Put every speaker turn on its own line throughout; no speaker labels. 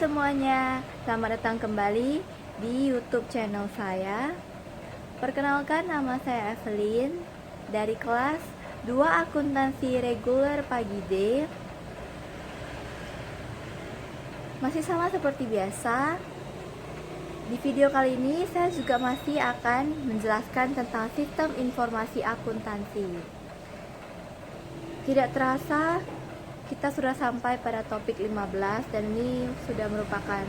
semuanya, selamat datang kembali di YouTube channel saya. Perkenalkan, nama saya Evelyn dari kelas 2 Akuntansi Reguler Pagi D. Masih sama seperti biasa. Di video kali ini saya juga masih akan menjelaskan tentang sistem informasi akuntansi. Tidak terasa kita sudah sampai pada topik 15 dan ini sudah merupakan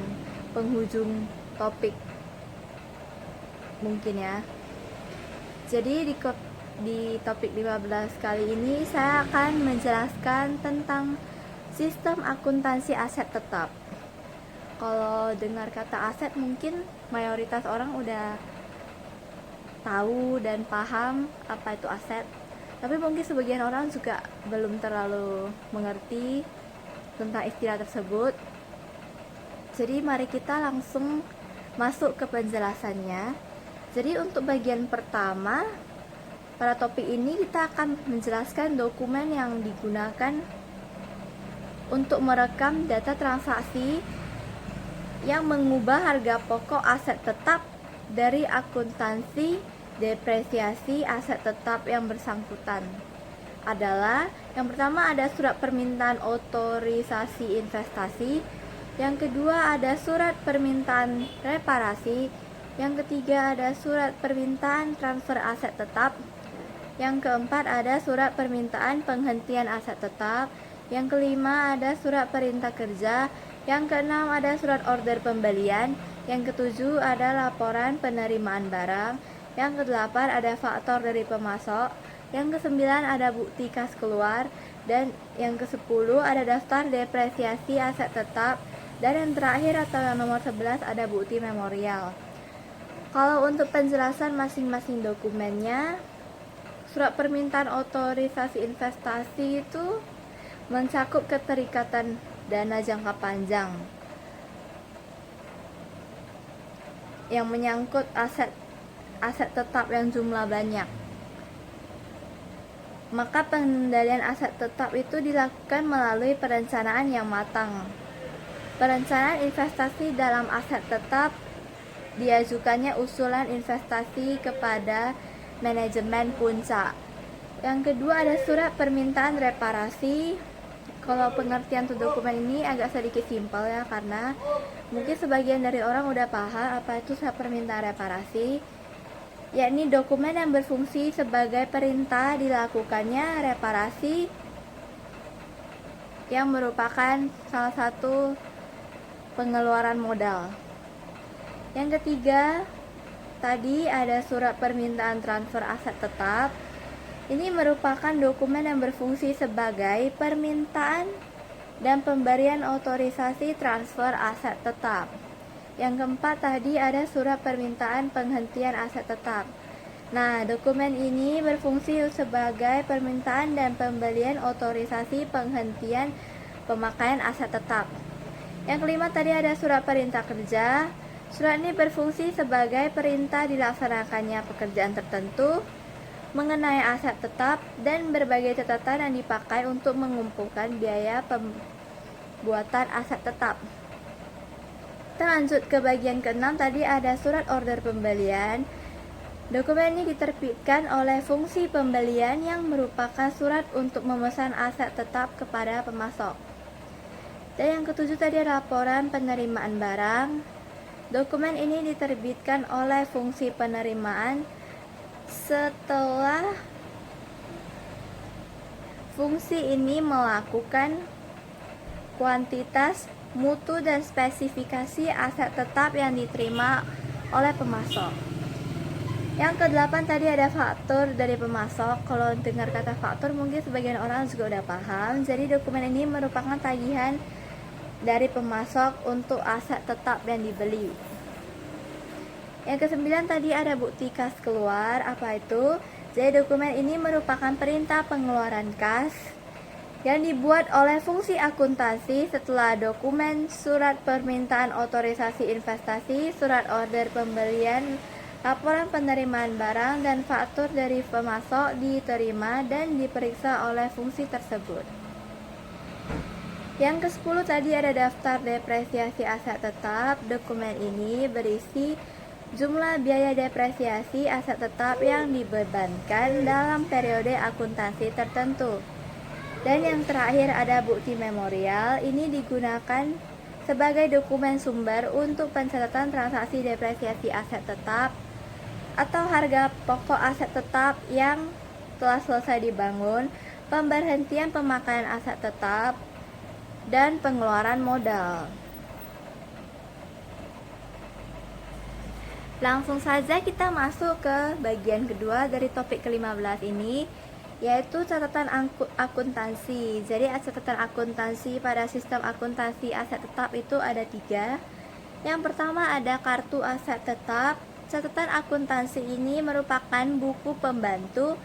penghujung topik mungkin ya. Jadi di topik 15 kali ini saya akan menjelaskan tentang sistem akuntansi aset tetap. Kalau dengar kata aset mungkin mayoritas orang udah tahu dan paham apa itu aset. Tapi mungkin sebagian orang juga belum terlalu mengerti tentang istilah tersebut. Jadi mari kita langsung masuk ke penjelasannya. Jadi untuk bagian pertama, pada topik ini kita akan menjelaskan dokumen yang digunakan untuk merekam data transaksi yang mengubah harga pokok aset tetap dari akuntansi depresiasi aset tetap yang bersangkutan. Adalah yang pertama ada surat permintaan otorisasi investasi, yang kedua ada surat permintaan reparasi, yang ketiga ada surat permintaan transfer aset tetap, yang keempat ada surat permintaan penghentian aset tetap, yang kelima ada surat perintah kerja, yang keenam ada surat order pembelian, yang ketujuh ada laporan penerimaan barang, yang kedelapan ada faktor dari pemasok, yang kesembilan ada bukti kas keluar, dan yang kesepuluh ada daftar depresiasi aset tetap, dan yang terakhir atau yang nomor 11 ada bukti memorial. Kalau untuk penjelasan masing-masing dokumennya, surat permintaan otorisasi investasi itu mencakup keterikatan dana jangka panjang yang menyangkut aset tetap yang jumlah banyak. Maka pengendalian aset tetap itu dilakukan melalui perencanaan yang matang. Perencanaan investasi dalam aset tetap diajukannya usulan investasi kepada manajemen puncak. Yang kedua ada surat permintaan reparasi. Kalau pengertian untuk dokumen ini agak sedikit simpel ya, karena mungkin sebagian dari orang udah paham apa itu surat permintaan reparasi, yakni dokumen yang berfungsi sebagai perintah dilakukannya reparasi yang merupakan salah satu pengeluaran modal. Yang ketiga, tadi ada surat permintaan transfer aset tetap. Ini merupakan dokumen yang berfungsi sebagai permintaan dan pemberian otorisasi transfer aset tetap. Yang keempat tadi ada surat permintaan penghentian aset tetap. Nah, dokumen ini berfungsi sebagai permintaan dan pemberian otorisasi penghentian pemakaian aset tetap. Yang kelima tadi ada surat perintah kerja. Surat ini berfungsi sebagai perintah dilaksanakannya pekerjaan tertentu mengenai aset tetap dan berbagai catatan yang dipakai untuk mengumpulkan biaya pembuatan aset tetap. Kita lanjut ke bagian keenam, tadi ada surat order pembelian. Dokumen ini diterbitkan oleh fungsi pembelian yang merupakan surat untuk memesan aset tetap kepada pemasok. Dan yang ketujuh tadi ada laporan penerimaan barang. Dokumen ini diterbitkan oleh fungsi penerimaan setelah fungsi ini melakukan kuantitas, mutu, dan spesifikasi aset tetap yang diterima oleh pemasok. Yang kedelapan tadi ada faktur dari pemasok. Kalau dengar kata faktur mungkin sebagian orang juga udah paham. Jadi dokumen ini merupakan tagihan dari pemasok untuk aset tetap yang dibeli. Yang kesembilan tadi ada bukti kas keluar. Apa itu? Jadi dokumen ini merupakan perintah pengeluaran kas yang dibuat oleh fungsi akuntansi setelah dokumen surat permintaan otorisasi investasi, surat order pembelian, laporan penerimaan barang, dan faktur dari pemasok diterima dan diperiksa oleh fungsi tersebut. Yang ke-10 tadi ada daftar depresiasi aset tetap. Dokumen ini berisi jumlah biaya depresiasi aset tetap yang dibebankan dalam periode akuntansi tertentu. Dan yang terakhir ada bukti memorial. Ini digunakan sebagai dokumen sumber untuk pencatatan transaksi depresiasi aset tetap atau harga pokok aset tetap yang telah selesai dibangun, pemberhentian pemakaian aset tetap, dan pengeluaran modal. Langsung saja kita masuk ke bagian kedua dari topik ke-15 ini, yaitu catatan akuntansi. Jadi catatan akuntansi pada sistem akuntansi aset tetap itu ada 3. Yang pertama ada kartu aset tetap. Catatan akuntansi ini merupakan buku pembantu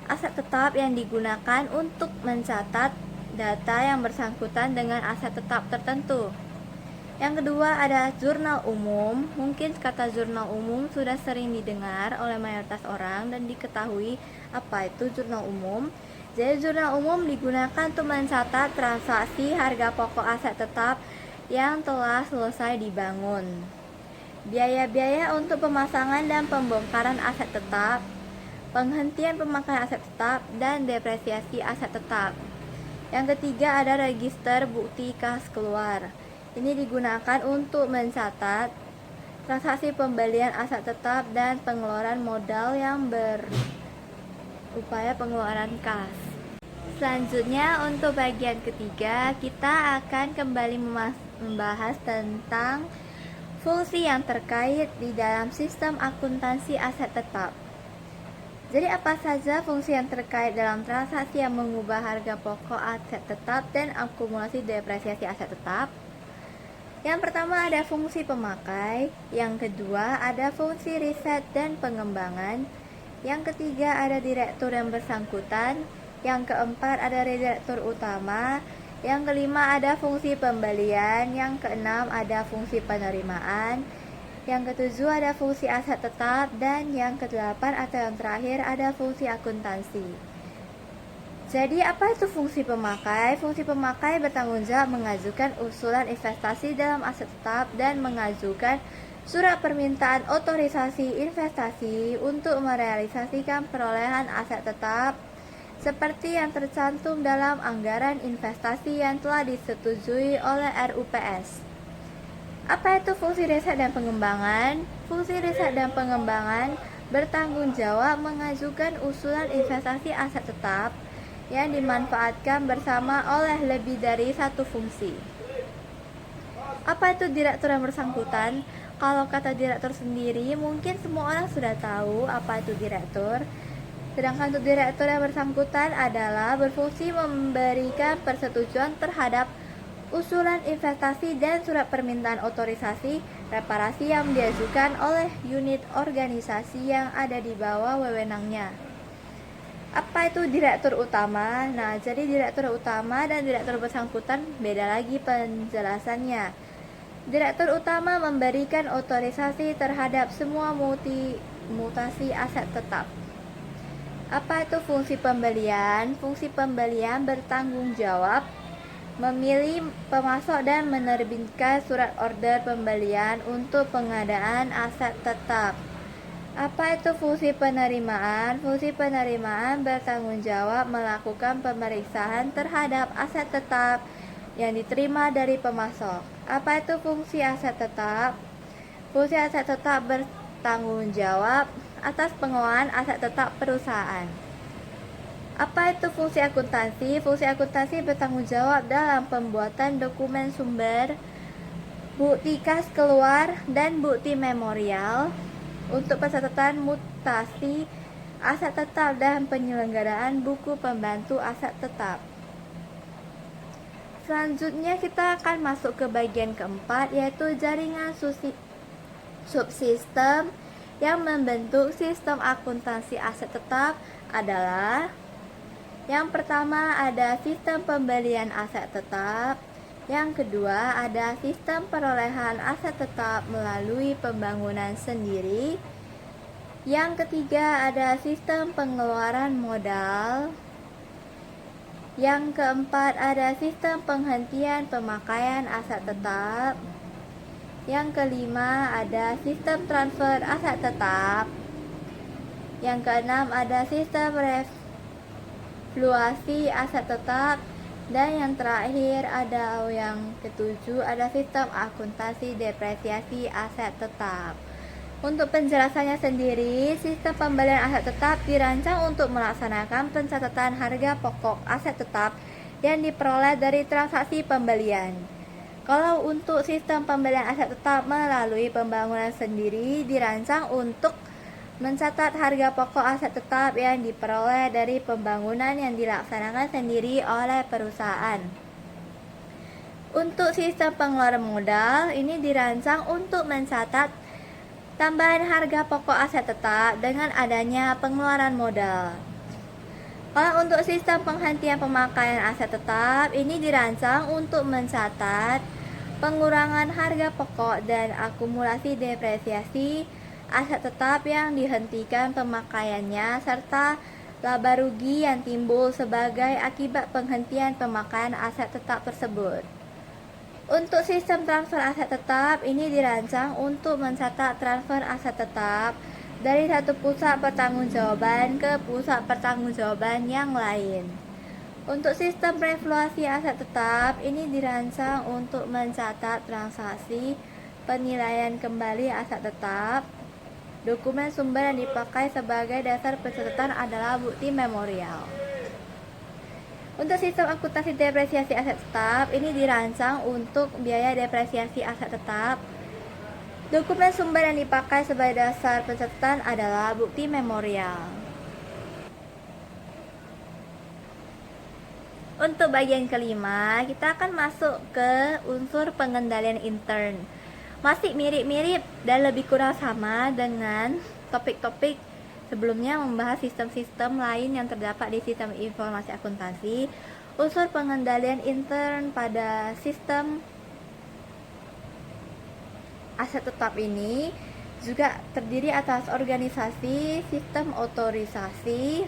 aset tetap yang digunakan untuk mencatat data yang bersangkutan dengan aset tetap tertentu. Yang kedua ada jurnal umum. Mungkin kata jurnal umum sudah sering didengar oleh mayoritas orang dan diketahui apa itu jurnal umum. Jadi jurnal umum digunakan untuk mencatat transaksi harga pokok aset tetap yang telah selesai dibangun, biaya-biaya untuk pemasangan dan pembongkaran aset tetap, penghentian pemakaian aset tetap, dan depresiasi aset tetap. Yang ketiga ada register bukti kas keluar. Ini digunakan untuk mencatat transaksi pembelian aset tetap dan pengeluaran modal yang berupaya pengeluaran kas. Selanjutnya untuk bagian ketiga kita akan kembali membahas tentang fungsi yang terkait di dalam sistem akuntansi aset tetap. Jadi apa saja fungsi yang terkait dalam transaksi yang mengubah harga pokok aset tetap dan akumulasi depresiasi aset tetap? Yang pertama ada fungsi pemakai, yang kedua ada fungsi riset dan pengembangan, yang ketiga ada direktur yang bersangkutan, yang keempat ada direktur utama, yang kelima ada fungsi pembelian, yang keenam ada fungsi penerimaan, yang ketujuh ada fungsi aset tetap, dan yang kedelapan atau yang terakhir ada fungsi akuntansi. Jadi apa itu fungsi pemakai? Fungsi pemakai bertanggung jawab mengajukan usulan investasi dalam aset tetap dan mengajukan surat permintaan otorisasi investasi untuk merealisasikan perolehan aset tetap seperti yang tercantum dalam anggaran investasi yang telah disetujui oleh RUPS. Apa itu fungsi riset dan pengembangan? Fungsi riset dan pengembangan bertanggung jawab mengajukan usulan investasi aset tetap yang dimanfaatkan bersama oleh lebih dari satu fungsi. Apa itu direktur yang bersangkutan? Kalau kata direktur sendiri, mungkin semua orang sudah tahu apa itu direktur. Sedangkan untuk direktur yang bersangkutan adalah berfungsi memberikan persetujuan terhadap usulan investasi dan surat permintaan otorisasi reparasi yang diajukan oleh unit organisasi yang ada di bawah wewenangnya. Apa itu direktur utama? Nah, jadi direktur utama dan direktur bersangkutan beda lagi penjelasannya. Direktur utama memberikan otorisasi terhadap semua mutasi aset tetap. Apa itu fungsi pembelian? Fungsi pembelian bertanggung jawab memilih, pemasok, dan menerbitkan surat order pembelian untuk pengadaan aset tetap. Apa itu fungsi penerimaan? Fungsi penerimaan bertanggung jawab melakukan pemeriksaan terhadap aset tetap yang diterima dari pemasok. Apa itu fungsi aset tetap? Fungsi aset tetap bertanggung jawab atas pengelolaan aset tetap perusahaan. Apa itu fungsi akuntansi? Fungsi akuntansi bertanggung jawab dalam pembuatan dokumen sumber, bukti kas keluar, dan bukti memorial untuk pencatatan mutasi aset tetap dan penyelenggaraan buku pembantu aset tetap. Selanjutnya kita akan masuk ke bagian keempat, yaitu jaringan subsistem yang membentuk sistem akuntansi aset tetap adalah: yang pertama ada sistem pembelian aset tetap, yang kedua ada sistem perolehan aset tetap melalui pembangunan sendiri, yang ketiga ada sistem pengeluaran modal, Yang keempat ada sistem penghentian pemakaian aset tetap. Yang kelima ada sistem transfer aset tetap. Yang keenam ada sistem revaluasi aset tetap. Dan yang terakhir ada yang ketujuh ada sistem akuntansi depresiasi aset tetap. Untuk penjelasannya sendiri, sistem pembelian aset tetap dirancang untuk melaksanakan pencatatan harga pokok aset tetap yang diperoleh dari transaksi pembelian. Kalau untuk sistem pembelian aset tetap melalui pembangunan sendiri dirancang untuk mencatat harga pokok aset tetap yang diperoleh dari pembangunan yang dilaksanakan sendiri oleh perusahaan. Untuk sistem pengeluaran modal ini dirancang untuk mencatat tambahan harga pokok aset tetap dengan adanya pengeluaran modal. Kalau untuk sistem penghentian pemakaian aset tetap ini dirancang untuk mencatat pengurangan harga pokok dan akumulasi depresiasi aset tetap yang dihentikan pemakaiannya serta laba rugi yang timbul sebagai akibat penghentian pemakaian aset tetap tersebut. Untuk sistem transfer aset tetap ini dirancang untuk mencatat transfer aset tetap dari satu pusat pertanggungjawaban ke pusat pertanggungjawaban yang lain. Untuk sistem revaluasi aset tetap ini dirancang untuk mencatat transaksi penilaian kembali aset tetap. Dokumen sumber yang dipakai sebagai dasar pencatatan adalah bukti memorial. Untuk sistem akuntansi depresiasi aset tetap ini dirancang untuk biaya depresiasi aset tetap. Dokumen sumber yang dipakai sebagai dasar pencatatan adalah bukti memorial. Untuk bagian kelima, kita akan masuk ke unsur pengendalian intern. Masih mirip-mirip dan lebih kurang sama dengan topik-topik sebelumnya membahas sistem-sistem lain yang terdapat di sistem informasi akuntansi. Unsur pengendalian intern pada sistem aset tetap ini juga terdiri atas organisasi, sistem otorisasi,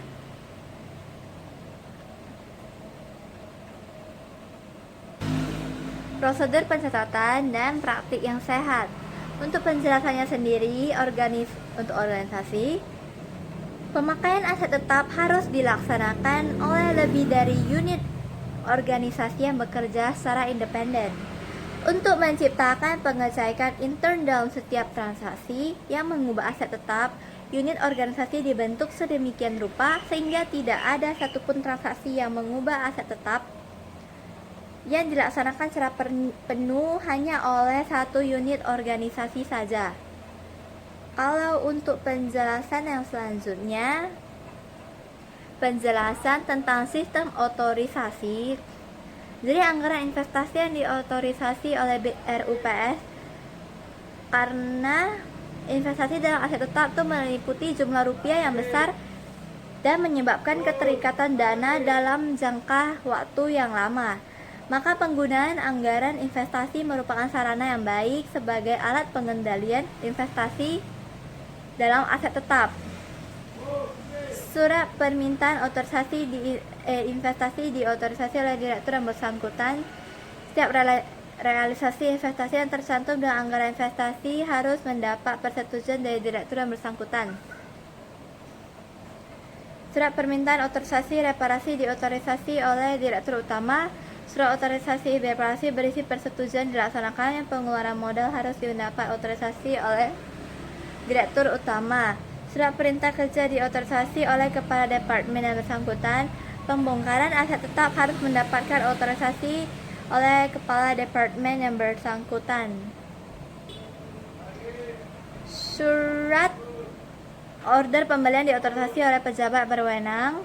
prosedur pencatatan, dan praktik yang sehat. Untuk penjelasannya sendiri, untuk organisasi, pemakaian aset tetap harus dilaksanakan oleh lebih dari unit organisasi yang bekerja secara independen. Untuk menciptakan pengecekan intern dalam setiap transaksi yang mengubah aset tetap, unit organisasi dibentuk sedemikian rupa sehingga tidak ada satupun transaksi yang mengubah aset tetap yang dilaksanakan secara penuh hanya oleh satu unit organisasi saja. Kalau untuk penjelasan yang selanjutnya, penjelasan tentang sistem otorisasi. Jadi anggaran investasi yang diotorisasi oleh RUPS karena investasi dalam aset tetap itu meliputi jumlah rupiah yang besar dan menyebabkan keterikatan dana dalam jangka waktu yang lama. Maka penggunaan anggaran investasi merupakan sarana yang baik sebagai alat pengendalian investasi dalam aset tetap. Surat permintaan otorisasi investasi diotorisasi oleh direktur yang bersangkutan. Setiap realisasi investasi yang tercantum dalam anggaran investasi harus mendapat persetujuan dari direktur yang bersangkutan. Surat permintaan otorisasi reparasi diotorisasi oleh direktur utama. Surat otorisasi reparasi berisi persetujuan dilaksanakannya pengeluaran modal harus mendapat otorisasi oleh direktur utama. Surat perintah kerja diotorisasi oleh kepala departemen yang bersangkutan. Pembongkaran aset tetap harus mendapatkan otorisasi oleh kepala departemen yang bersangkutan. Surat order pembelian diotorisasi oleh pejabat berwenang.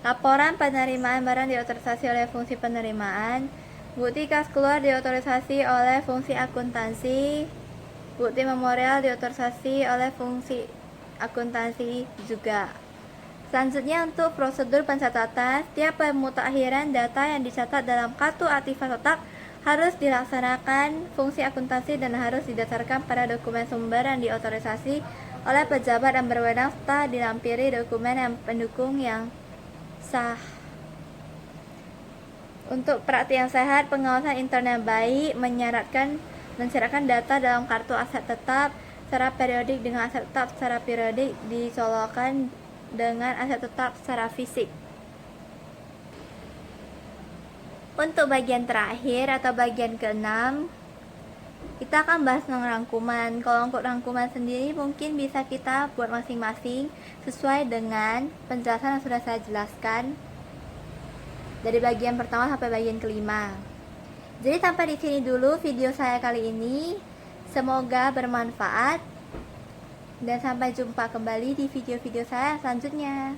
Laporan penerimaan barang diotorisasi oleh fungsi penerimaan. Bukti kas keluar diotorisasi oleh fungsi akuntansi. Bukti memorial diotorisasi oleh fungsi akuntansi juga. Selanjutnya untuk prosedur pencatatan, setiap pemutakhiran data yang dicatat dalam kartu aktiva tetap harus dilaksanakan fungsi akuntansi dan harus didasarkan pada dokumen sumber yang diotorisasi oleh pejabat yang berwenang serta dilampiri dokumen yang pendukung yang sah. Untuk praktik yang sehat, pengawasan internal baik, mensyaratkan data dalam kartu aset tetap secara periodik dengan aset tetap secara periodik dicolokkan dengan aset tetap secara fisik. Untuk bagian terakhir atau bagian ke-6, kita akan bahas tentang rangkuman. Kalau untuk rangkuman sendiri mungkin bisa kita buat masing-masing sesuai dengan penjelasan yang sudah saya jelaskan dari bagian pertama sampai bagian kelima. Jadi sampai di sini dulu video saya kali ini. Semoga bermanfaat dan sampai jumpa kembali di video-video saya selanjutnya.